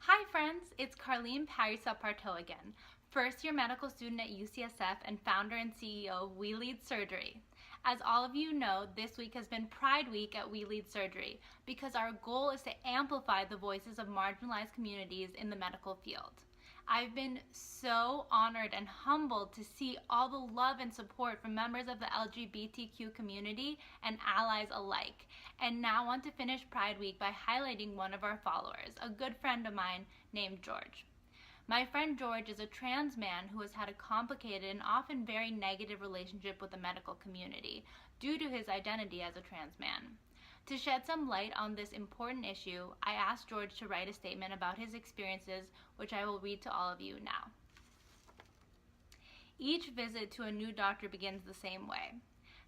Hi friends, it's Carlene Parisa-Parteau again, first year medical student at UCSF and founder and CEO of We Lead Surgery. As all of you know, this week has been Pride Week at We Lead Surgery because our goal is to amplify the voices of marginalized communities in the medical field. I've been so honored and humbled to see all the love and support from members of the LGBTQ community and allies alike, and now want to finish Pride Week by highlighting one of our followers, a good friend of mine named George. My friend George is a trans man who has had a complicated and often very negative relationship with the medical community due to his identity as a trans man. To shed some light on this important issue, I asked George to write a statement about his experiences, which I will read to all of you now. Each visit to a new doctor begins the same way.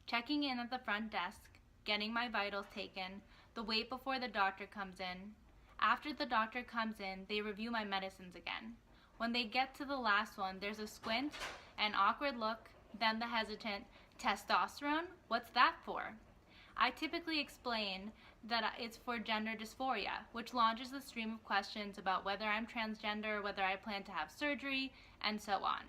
Checking in at the front desk, getting my vitals taken, the wait before the doctor comes in. After the doctor comes in, they review my medicines again. When they get to the last one, there's a squint, an awkward look, then the hesitant, testosterone? What's that for? I typically explain that it's for gender dysphoria, which launches the stream of questions about whether I'm transgender, whether I plan to have surgery, and so on.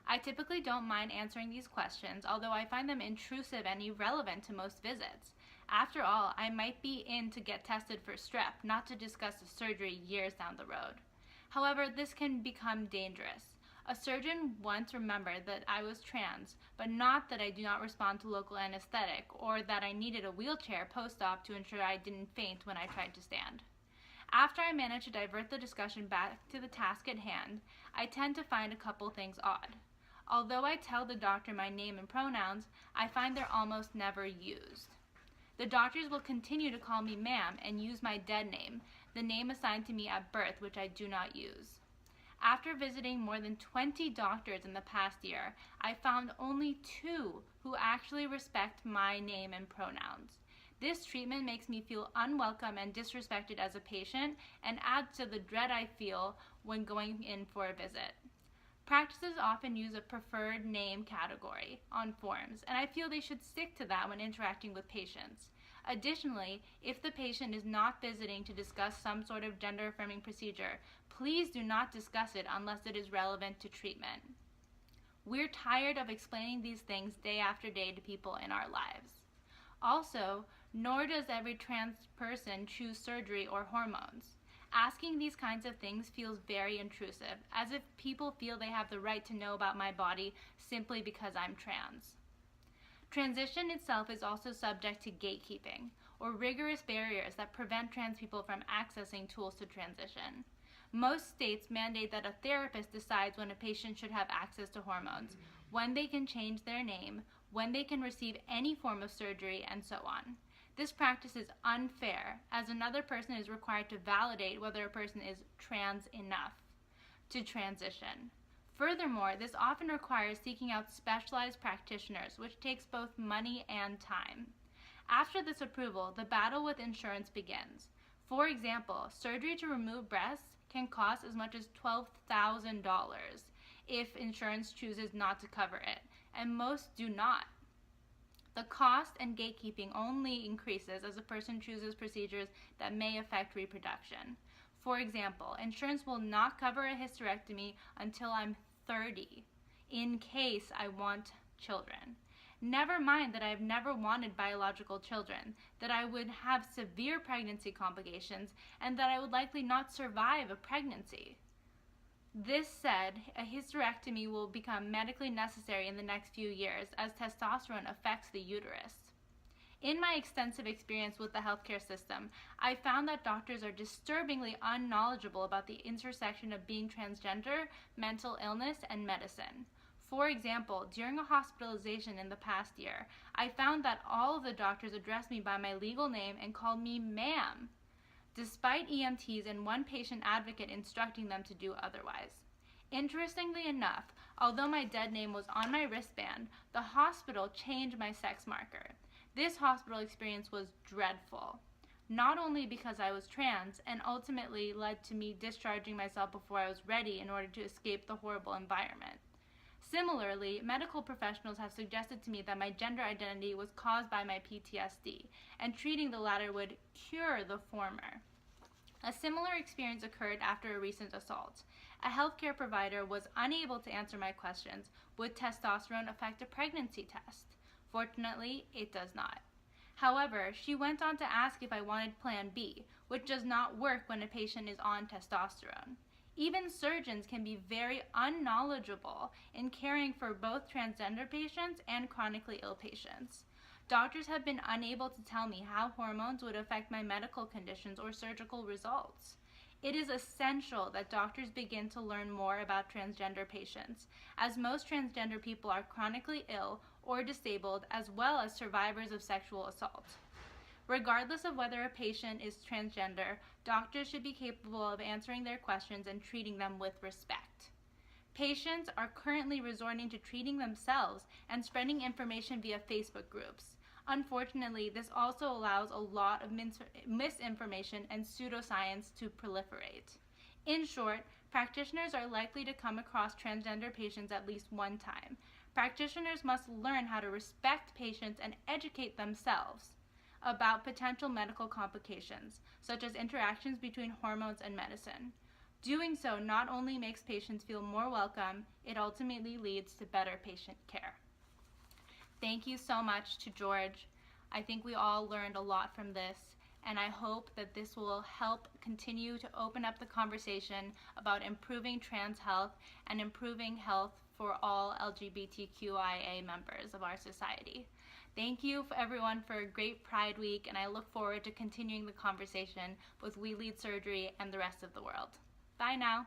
I typically don't mind answering these questions, although I find them intrusive and irrelevant to most visits. After all, I might be in to get tested for strep, not to discuss a surgery years down the road. However, this can become dangerous. A surgeon once remembered that I was trans, but not that I do not respond to local anesthetic or that I needed a wheelchair post-op to ensure I didn't faint when I tried to stand. After I manage to divert the discussion back to the task at hand, I tend to find a couple things odd. Although I tell the doctor my name and pronouns, I find they're almost never used. The doctors will continue to call me ma'am and use my dead name, the name assigned to me at birth, which I do not use. After visiting more than 20 doctors in the past year, I found only 2 who actually respect my name and pronouns. This treatment makes me feel unwelcome and disrespected as a patient and adds to the dread I feel when going in for a visit. Practices often use a preferred name category on forms, and I feel they should stick to that when interacting with patients. Additionally, if the patient is not visiting to discuss some sort of gender-affirming procedure, please do not discuss it unless it is relevant to treatment. We're tired of explaining these things day after day to people in our lives. Also, nor does every trans person choose surgery or hormones. Asking these kinds of things feels very intrusive, as if people feel they have the right to know about my body simply because I'm trans. Transition itself is also subject to gatekeeping, or rigorous barriers that prevent trans people from accessing tools to transition. Most states mandate that a therapist decides when a patient should have access to hormones, when they can change their name, when they can receive any form of surgery, and so on. This practice is unfair, as another person is required to validate whether a person is trans enough to transition. Furthermore, this often requires seeking out specialized practitioners, which takes both money and time. After this approval, the battle with insurance begins. For example, surgery to remove breasts can cost as much as $12,000 if insurance chooses not to cover it, and most do not. The cost and gatekeeping only increases as a person chooses procedures that may affect reproduction. For example, insurance will not cover a hysterectomy until I'm 30, in case I want children. Never mind that I've never wanted biological children, that I would have severe pregnancy complications, and that I would likely not survive a pregnancy. This said, a hysterectomy will become medically necessary in the next few years as testosterone affects the uterus. In my extensive experience with the healthcare system, I found that doctors are disturbingly unknowledgeable about the intersection of being transgender, mental illness, and medicine. For example, during a hospitalization in the past year, I found that all of the doctors addressed me by my legal name and called me ma'am, despite EMTs and one patient advocate instructing them to do otherwise. Interestingly enough, although my dead name was on my wristband, the hospital changed my sex marker. This hospital experience was dreadful, not only because I was trans and ultimately led to me discharging myself before I was ready in order to escape the horrible environment. Similarly, medical professionals have suggested to me that my gender identity was caused by my PTSD, and treating the latter would cure the former. A similar experience occurred after a recent assault. A healthcare provider was unable to answer my questions, would testosterone affect a pregnancy test? Fortunately, it does not. However, she went on to ask if I wanted Plan B, which does not work when a patient is on testosterone. Even surgeons can be very unknowledgeable in caring for both transgender patients and chronically ill patients. Doctors have been unable to tell me how hormones would affect my medical conditions or surgical results. It is essential that doctors begin to learn more about transgender patients, as most transgender people are chronically ill or disabled, as well as survivors of sexual assault. Regardless of whether a patient is transgender, doctors should be capable of answering their questions and treating them with respect. Patients are currently resorting to treating themselves and spreading information via Facebook groups. Unfortunately, this also allows a lot of misinformation and pseudoscience to proliferate. In short, practitioners are likely to come across transgender patients at least one time. Practitioners must learn how to respect patients and educate themselves about potential medical complications, such as interactions between hormones and medicine. Doing so not only makes patients feel more welcome, it ultimately leads to better patient care. Thank you so much to George. I think we all learned a lot from this, and I hope that this will help continue to open up the conversation about improving trans health and improving health for all LGBTQIA members of our society. Thank you everyone for a great Pride Week, and I look forward to continuing the conversation with We Lead Surgery and the rest of the world. Bye now.